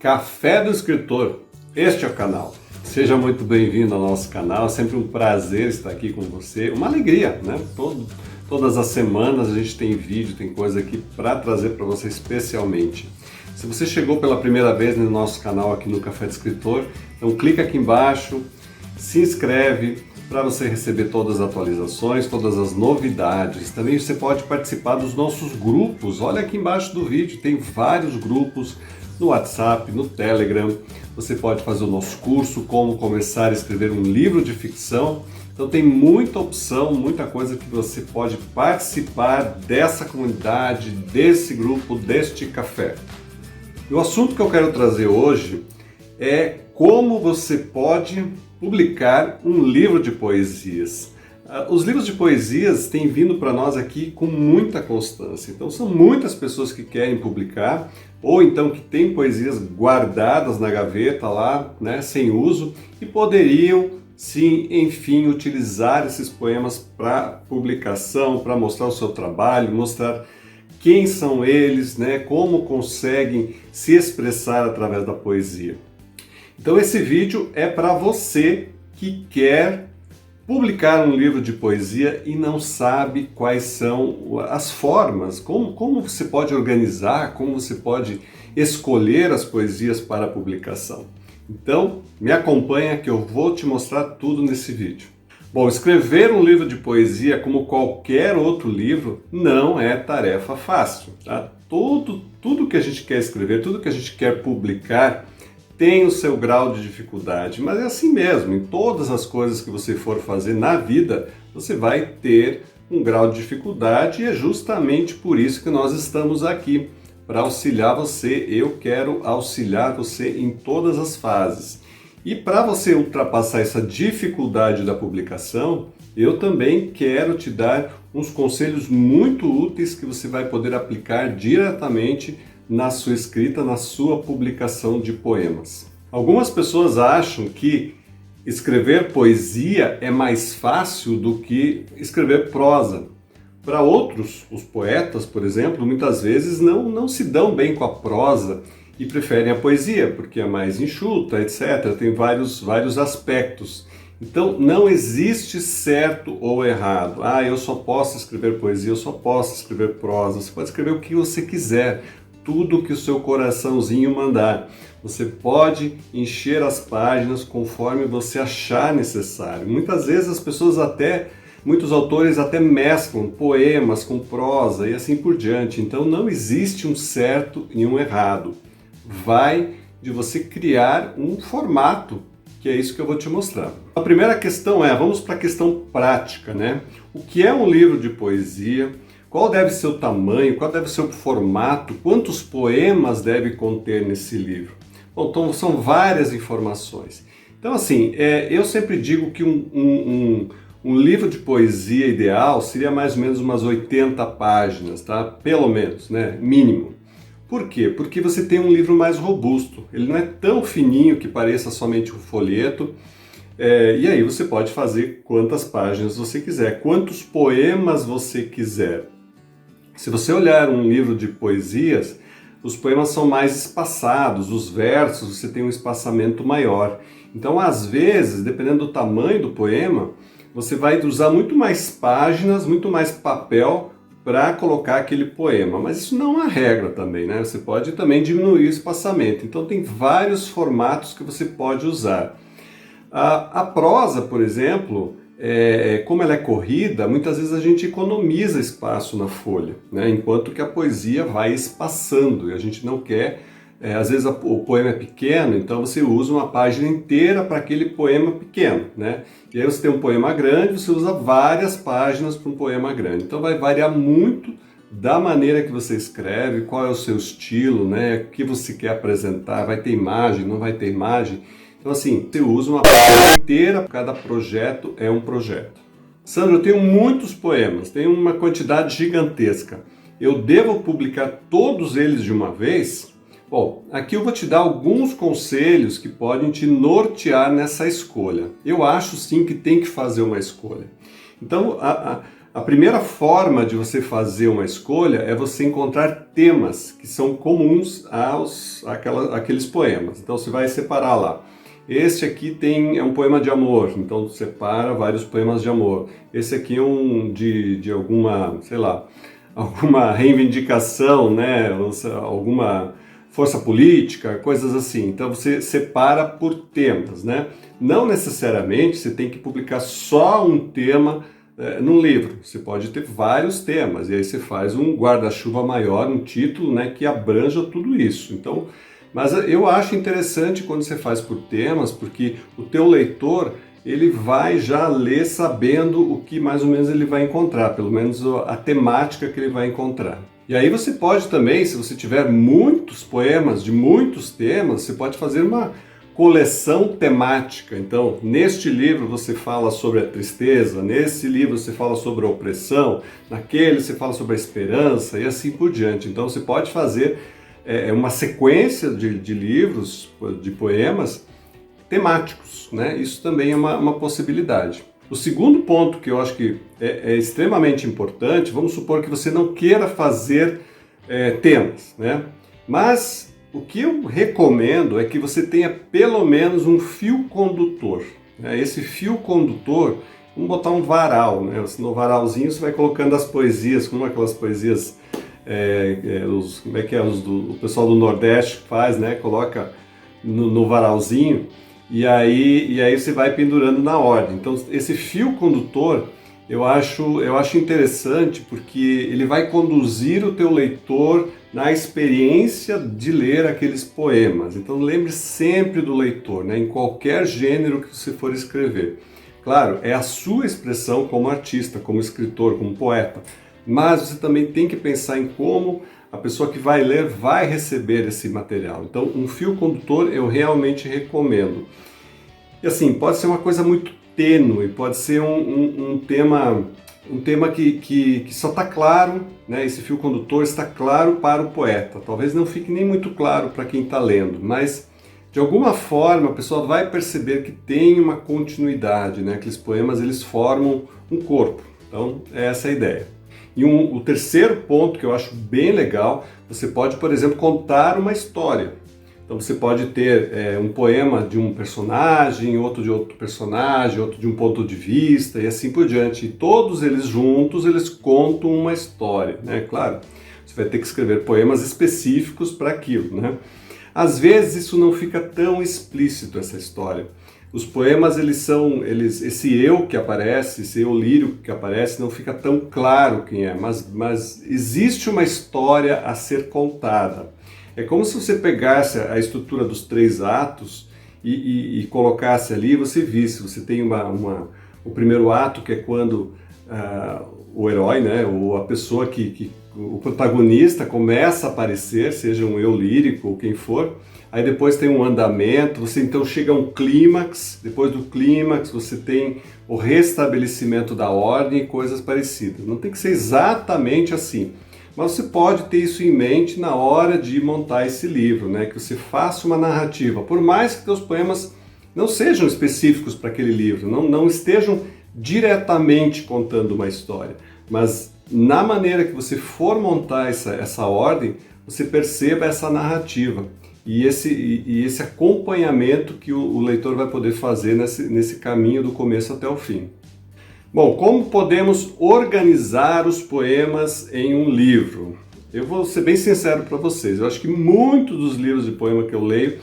Café do Escritor, este é o canal. Seja muito bem-vindo ao nosso canal, é sempre um prazer estar aqui com você, uma alegria, né? Todas as semanas a gente tem vídeo, tem coisa aqui para trazer para você especialmente. Se você chegou pela primeira vez no nosso canal aqui no Café do Escritor, então clica aqui embaixo, se inscreve para você receber todas as atualizações, todas as novidades. Também você pode participar dos nossos grupos, olha aqui embaixo do vídeo, tem vários grupos no WhatsApp, no Telegram. Você pode fazer o nosso curso, como começar a escrever um livro de ficção. Então tem muita opção, muita coisa que você pode participar dessa comunidade, desse grupo, deste café. E o assunto que eu quero trazer hoje é como você pode publicar um livro de poesias. Os livros de poesias têm vindo para nós aqui com muita constância. Então são muitas pessoas que querem publicar, ou então que têm poesias guardadas na gaveta lá, né, sem uso, e poderiam sim, enfim, utilizar esses poemas para publicação, para mostrar o seu trabalho, mostrar quem são eles, né, como conseguem se expressar através da poesia. Então esse vídeo é para você que quer publicar um livro de poesia e não sabe quais são as formas, como você pode organizar, como você pode escolher as poesias para a publicação. Então, me acompanha que eu vou te mostrar tudo nesse vídeo. Bom, escrever um livro de poesia, como qualquer outro livro, não é tarefa fácil, tá? Tudo que a gente quer escrever, tudo que a gente quer publicar, tem o seu grau de dificuldade, mas é assim mesmo, em todas as coisas que você for fazer na vida, você vai ter um grau de dificuldade e é justamente por isso que nós estamos aqui, para auxiliar você. Eu quero auxiliar você em todas as fases. E para você ultrapassar essa dificuldade da publicação, eu também quero te dar uns conselhos muito úteis que você vai poder aplicar diretamente na sua escrita, na sua publicação de poemas. Algumas pessoas acham que escrever poesia é mais fácil do que escrever prosa. Para outros, os poetas, por exemplo, muitas vezes não se dão bem com a prosa e preferem a poesia, porque é mais enxuta, etc. Tem vários aspectos. Então, não existe certo ou errado. Eu só posso escrever poesia, eu só posso escrever prosa. Você pode escrever o que você quiser, tudo que o seu coraçãozinho mandar. Você pode encher as páginas conforme você achar necessário. Muitas vezes muitos autores até mesclam poemas com prosa e assim por diante. Então não existe um certo e um errado. Vai de você criar um formato, que é isso que eu vou te mostrar. A primeira questão vamos para a questão prática, né? O que é um livro de poesia? Qual deve ser o tamanho? Qual deve ser o formato? Quantos poemas deve conter nesse livro? Bom, então são várias informações. Então assim, eu sempre digo que um livro de poesia ideal seria mais ou menos umas 80 páginas, tá? Pelo menos, né? Mínimo. Por quê? Porque você tem um livro mais robusto. Ele não é tão fininho que pareça somente um folheto. E aí você pode fazer quantas páginas você quiser, quantos poemas você quiser. Se você olhar um livro de poesias, os poemas são mais espaçados, os versos você tem um espaçamento maior. Então, às vezes, dependendo do tamanho do poema, você vai usar muito mais páginas, muito mais papel para colocar aquele poema. Mas isso não é uma regra também, né? Você pode também diminuir o espaçamento. Então, tem vários formatos que você pode usar. A prosa, por exemplo, como ela é corrida, muitas vezes a gente economiza espaço na folha, né? Enquanto que a poesia vai espaçando e a gente não quer. Às vezes o poema é pequeno, então você usa uma página inteira para aquele poema pequeno, né? E aí você tem um poema grande, você usa várias páginas para um poema grande. Então vai variar muito da maneira que você escreve, qual é o seu estilo, né? O que você quer apresentar, vai ter imagem, não vai ter imagem. Então assim, você usa uma página inteira, cada projeto é um projeto. Sandro, eu tenho muitos poemas, tenho uma quantidade gigantesca. Eu devo publicar todos eles de uma vez? Bom, aqui eu vou te dar alguns conselhos que podem te nortear nessa escolha. Eu acho sim que tem que fazer uma escolha. Então, A primeira forma de você fazer uma escolha é você encontrar temas que são comuns àqueles poemas. Então você vai separar lá. Este aqui é um poema de amor, então separa vários poemas de amor. Esse aqui é um de alguma, sei lá, alguma reivindicação, né? Alguma força política, coisas assim. Então você separa por temas, né? Não necessariamente você tem que publicar só um tema num livro. Você pode ter vários temas e aí você faz um guarda-chuva maior, um título, né, que abranja tudo isso. Então, mas eu acho interessante quando você faz por temas, porque o teu leitor ele vai já ler sabendo o que mais ou menos ele vai encontrar, pelo menos a temática que ele vai encontrar. E aí você pode também, se você tiver muitos poemas de muitos temas, você pode fazer uma coleção temática. Então, neste livro você fala sobre a tristeza, nesse livro você fala sobre a opressão, naquele você fala sobre a esperança e assim por diante. Então você pode fazer uma sequência de livros, de poemas temáticos, né? Isso também é uma possibilidade. O segundo ponto que eu acho que é extremamente importante, vamos supor que você não queira fazer temas, né? Mas o que eu recomendo é que você tenha pelo menos um fio condutor, né? Esse fio condutor, vamos botar um varal, né? No varalzinho você vai colocando as poesias, como aquelas poesias, como é que é, o pessoal do Nordeste faz, né? Coloca no varalzinho e aí você vai pendurando na ordem. Então esse fio condutor eu acho interessante porque ele vai conduzir o teu leitor na experiência de ler aqueles poemas. Então lembre sempre do leitor, né? Em qualquer gênero que você for escrever. Claro, é a sua expressão como artista, como escritor, como poeta, mas você também tem que pensar em como a pessoa que vai ler vai receber esse material. Então um fio condutor eu realmente recomendo. E assim, pode ser uma coisa muito tênue, pode ser um tema que só está claro, né? Esse fio condutor está claro para o poeta. Talvez não fique nem muito claro para quem está lendo, mas de alguma forma a pessoa vai perceber que tem uma continuidade, né? Aqueles poemas eles formam um corpo. Então essa é a ideia. E o terceiro ponto que eu acho bem legal, você pode, por exemplo, contar uma história. Então você pode ter um poema de um personagem, outro de outro personagem, outro de um ponto de vista e assim por diante. E todos eles juntos, eles contam uma história, né? Claro, você vai ter que escrever poemas específicos para aquilo, né? Às vezes isso não fica tão explícito, essa história. Os poemas, esse eu que aparece, esse eu lírico que aparece, não fica tão claro quem é, mas existe uma história a ser contada. É como se você pegasse a estrutura dos 3 atos e colocasse ali, você visse, você tem o primeiro ato que é quando o herói, né, ou a pessoa o protagonista começa a aparecer, seja um eu lírico ou quem for, aí depois tem um andamento, você então chega a um clímax, depois do clímax você tem o restabelecimento da ordem e coisas parecidas. Não tem que ser exatamente assim. Mas você pode ter isso em mente na hora de montar esse livro, né? Que você faça uma narrativa. Por mais que seus poemas não sejam específicos para aquele livro, não estejam diretamente contando uma história, mas na maneira que você for montar essa ordem, você perceba essa narrativa e esse acompanhamento que o leitor vai poder fazer nesse caminho do começo até o fim. Bom, como podemos organizar os poemas em um livro? Eu vou ser bem sincero para vocês, eu acho que muitos dos livros de poema que eu leio,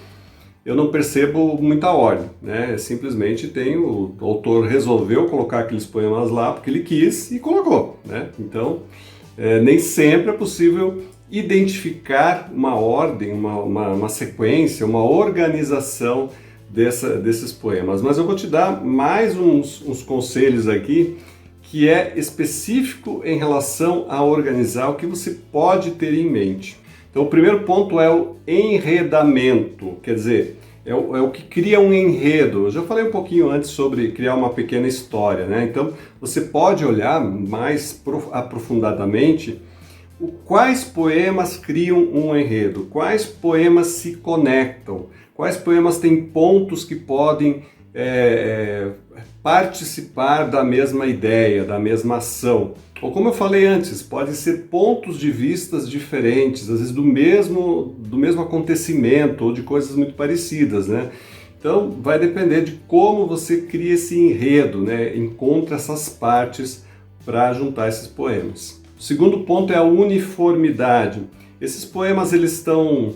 eu não percebo muita ordem, né? Simplesmente o autor resolveu colocar aqueles poemas lá porque ele quis e colocou, né? Então, nem sempre é possível identificar uma ordem, uma sequência, uma organização desses poemas, mas eu vou te dar mais uns conselhos aqui que é específico em relação a organizar o que você pode ter em mente. Então o primeiro ponto é o enredamento, quer dizer, é o que cria um enredo. Eu já falei um pouquinho antes sobre criar uma pequena história, né? Então você pode olhar mais aprofundadamente quais poemas criam um enredo, quais poemas se conectam, quais poemas têm pontos que podem participar da mesma ideia, da mesma ação. Ou como eu falei antes, podem ser pontos de vistas diferentes, às vezes do mesmo acontecimento ou de coisas muito parecidas, né? Então vai depender de como você cria esse enredo, né? Encontra essas partes para juntar esses poemas. O segundo ponto é a uniformidade. Esses poemas eles são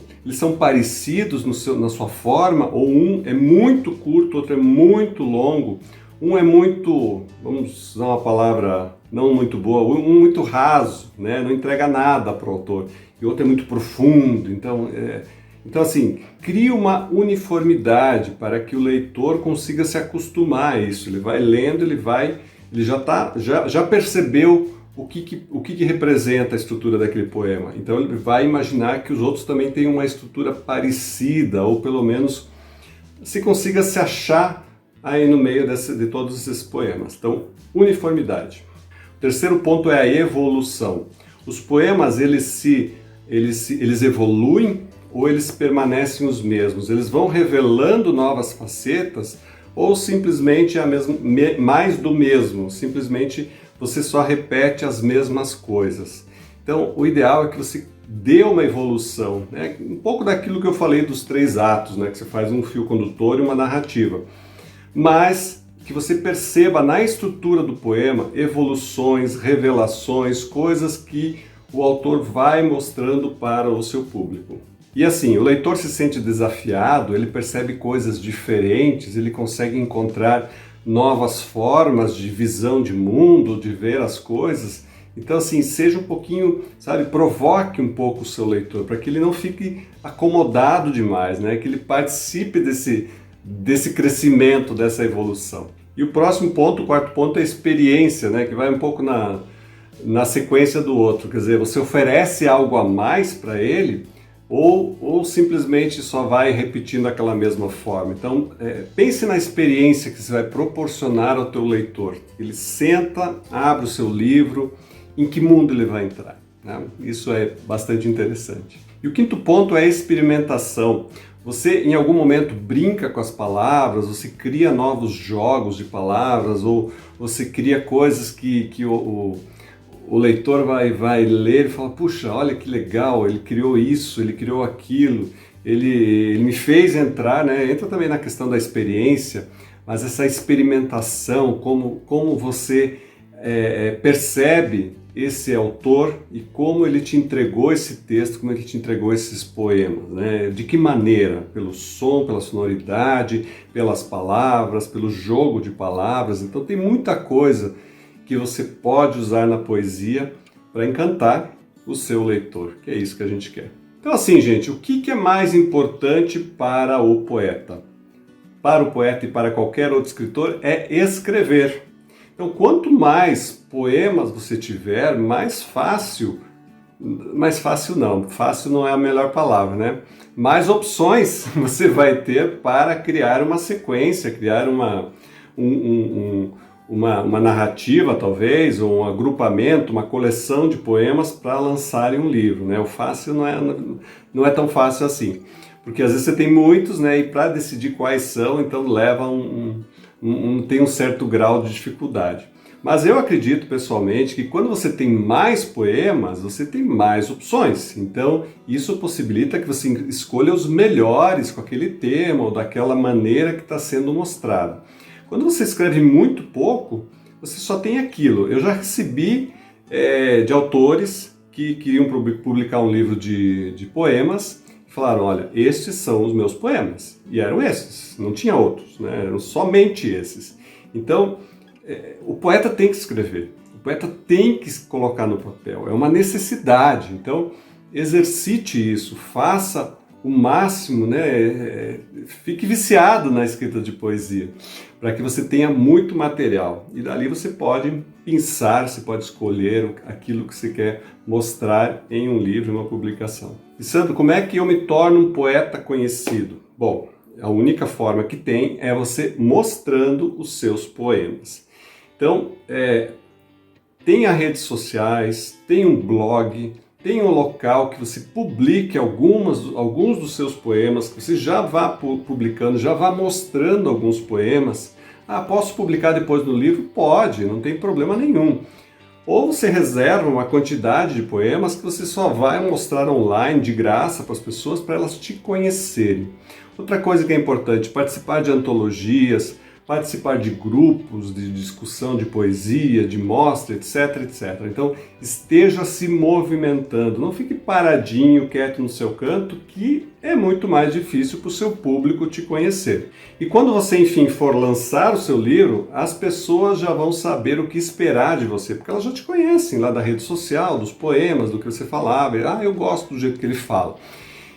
parecidos na sua forma, ou um é muito curto, outro é muito longo. Um é muito, vamos usar uma palavra não muito boa, um muito raso, né? Não entrega nada para o autor. E o outro é muito profundo. Então assim, cria uma uniformidade para que o leitor consiga se acostumar a isso. Ele vai lendo, ele já percebeu o que representa a estrutura daquele poema. Então ele vai imaginar que os outros também têm uma estrutura parecida, ou pelo menos se consiga se achar aí no meio de todos esses poemas. Então, uniformidade. O terceiro ponto é a evolução. Os poemas, eles evoluem ou eles permanecem os mesmos? Eles vão revelando novas facetas ou simplesmente mais do mesmo? Simplesmente você só repete as mesmas coisas. Então, o ideal é que você dê uma evolução, né? Um pouco daquilo que eu falei dos 3 atos, né? Que você faz um fio condutor e uma narrativa. Mas que você perceba na estrutura do poema evoluções, revelações, coisas que o autor vai mostrando para o seu público. E assim, o leitor se sente desafiado, ele percebe coisas diferentes, ele consegue encontrar novas formas de visão de mundo, de ver as coisas. Então assim, seja um pouquinho, sabe, provoque um pouco o seu leitor, para que ele não fique acomodado demais, né? Que ele participe desse crescimento, dessa evolução. E o próximo ponto, o quarto ponto, é a experiência, né? Que vai um pouco na sequência do outro. Quer dizer, você oferece algo a mais para ele ou simplesmente só vai repetindo aquela mesma forma. Então, pense na experiência que você vai proporcionar ao teu leitor. Ele senta, abre o seu livro, em que mundo ele vai entrar, né? Isso é bastante interessante. E o quinto ponto é a experimentação. Você, em algum momento, brinca com as palavras, você cria novos jogos de palavras, ou você cria coisas que o leitor vai ler e fala, puxa, olha que legal, ele criou isso, ele criou aquilo, ele me fez entrar, né? Entra também na questão da experiência, mas essa experimentação, como você percebe esse autor e como ele te entregou esse texto, como ele te entregou esses poemas, né? De que maneira? Pelo som, pela sonoridade, pelas palavras, pelo jogo de palavras. Então tem muita coisa que você pode usar na poesia para encantar o seu leitor, que é isso que a gente quer. Então assim, gente, o que é mais importante para o poeta? Para o poeta e para qualquer outro escritor é escrever. Então, quanto mais poemas você tiver, fácil não é a melhor palavra, né? Mais opções você vai ter para criar uma sequência, criar uma narrativa, talvez, ou um agrupamento, uma coleção de poemas para lançar em um livro, né? O fácil não é tão fácil assim, porque às vezes você tem muitos, né? E para decidir quais são, então leva tem um certo grau de dificuldade. Mas eu acredito pessoalmente que quando você tem mais poemas, você tem mais opções. Então isso possibilita que você escolha os melhores com aquele tema ou daquela maneira que está sendo mostrado. Quando você escreve muito pouco, você só tem aquilo. Eu já recebi de autores que queriam publicar um livro de poemas, falaram, olha, estes são os meus poemas. E eram esses, não tinha outros, né? Eram somente esses. Então, o poeta tem que escrever, o poeta tem que colocar no papel, é uma necessidade. Então, exercite isso, faça o máximo, né? Fique viciado na escrita de poesia, para que você tenha muito material. E dali você pode pensar, você pode escolher aquilo que você quer mostrar em um livro, em uma publicação. E Sandro, como é que eu me torno um poeta conhecido? Bom, a única forma que tem é você mostrando os seus poemas. Então, tenha redes sociais, tenha um blog, tenha um local que você publique alguns dos seus poemas, que você já vá publicando, já vá mostrando alguns poemas. Ah, posso publicar depois no livro? Pode, não tem problema nenhum. Ou você reserva uma quantidade de poemas que você só vai mostrar online de graça para as pessoas, para elas te conhecerem. Outra coisa que é importante, participar de antologias, participar de grupos de discussão de poesia, de mostra, etc, etc. Então, esteja se movimentando, não fique paradinho, quieto no seu canto, que é muito mais difícil para o seu público te conhecer. E quando você, enfim, for lançar o seu livro, as pessoas já vão saber o que esperar de você, porque elas já te conhecem lá da rede social, dos poemas, do que você falava. Ah, eu gosto do jeito que ele fala.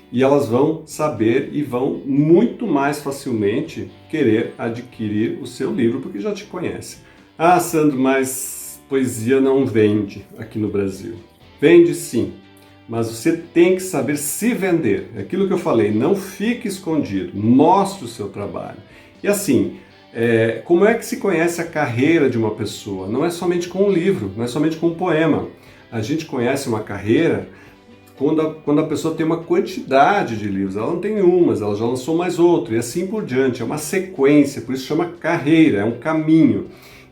E elas vão saber e vão muito mais facilmente querer adquirir o seu livro, porque já te conhecem. Ah, Sandro, mas poesia não vende aqui no Brasil. Vende sim, mas você tem que saber se vender. É aquilo que eu falei, não fique escondido, mostre o seu trabalho. E assim, como é que se conhece a carreira de uma pessoa? Não é somente com um livro, não é somente com um poema. A gente conhece uma carreira quando a pessoa tem uma quantidade de livros. Ela não tem um, mas ela já lançou mais outro, e assim por diante. É uma sequência, por isso chama carreira, é um caminho.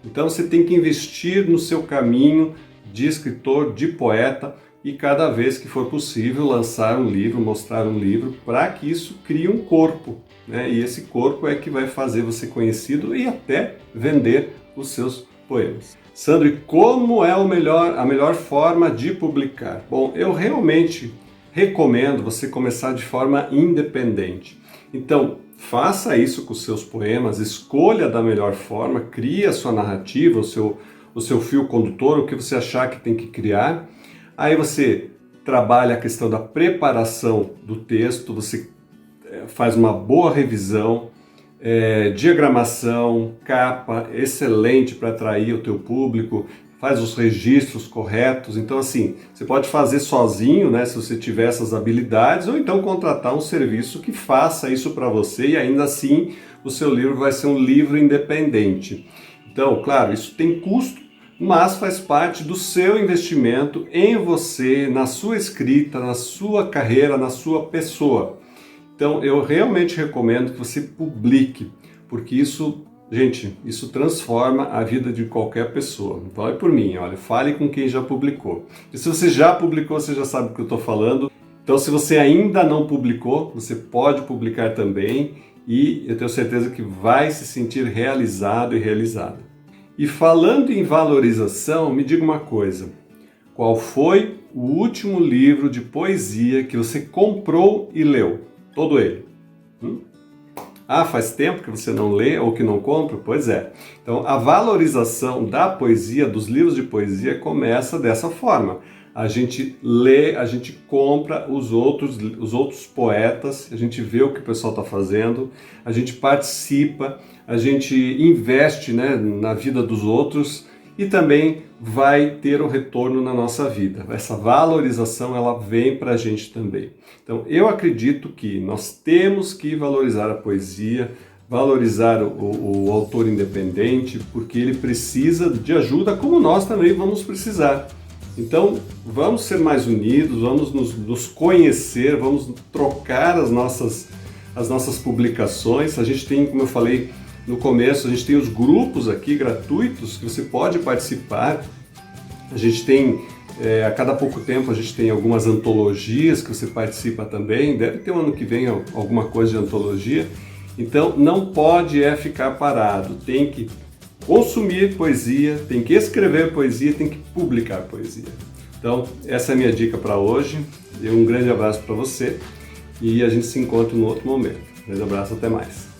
Então você tem que investir no seu caminho de escritor, de poeta, e cada vez que for possível lançar um livro, mostrar um livro, para que isso crie um corpo, né? E esse corpo é que vai fazer você conhecido e até vender os seus poemas. Sandro, e como é a melhor forma de publicar? Bom, eu realmente recomendo você começar de forma independente. Então, faça isso com os seus poemas, escolha da melhor forma, crie a sua narrativa, o seu fio condutor, o que você achar que tem que criar. Aí você trabalha a questão da preparação do texto, você faz uma boa revisão, diagramação, capa, excelente para atrair o teu público, faz os registros corretos. Então assim, você pode fazer sozinho, né, se você tiver essas habilidades, ou então contratar um serviço que faça isso para você, e ainda assim o seu livro vai ser um livro independente. Então, claro, isso tem custo, mas faz parte do seu investimento em você, na sua escrita, na sua carreira, na sua pessoa. Então, eu realmente recomendo que você publique, porque isso, gente, isso transforma a vida de qualquer pessoa. Então, é por mim, olha, fale com quem já publicou. E se você já publicou, você já sabe o que eu estou falando. Então, se você ainda não publicou, você pode publicar também, e eu tenho certeza que vai se sentir realizado e realizada. E falando em valorização, me diga uma coisa. Qual foi o último livro de poesia que você comprou e leu? Todo ele. Ah, faz tempo que você não lê ou que não compra? Pois é. Então, a valorização da poesia, dos livros de poesia, começa dessa forma. A gente lê, a gente compra os outros poetas, a gente vê o que o pessoal está fazendo, a gente participa, a gente investe, né, na vida dos outros, e também vai ter um retorno na nossa vida. Essa valorização, ela vem para a gente também. Então, eu acredito que nós temos que valorizar a poesia, valorizar o autor independente, porque ele precisa de ajuda, como nós também vamos precisar. Então, vamos ser mais unidos, vamos nos conhecer, vamos trocar as nossas publicações. A gente tem, como eu falei no começo, a gente tem os grupos aqui gratuitos que você pode participar. A gente tem, a cada pouco tempo, a gente tem algumas antologias que você participa também. Deve ter um ano que vem alguma coisa de antologia. Então, não pode ficar parado. Tem que consumir poesia, tem que escrever poesia, tem que publicar poesia. Então, essa é a minha dica para hoje. Um grande abraço para você e a gente se encontra em outro momento. Um grande abraço, até mais.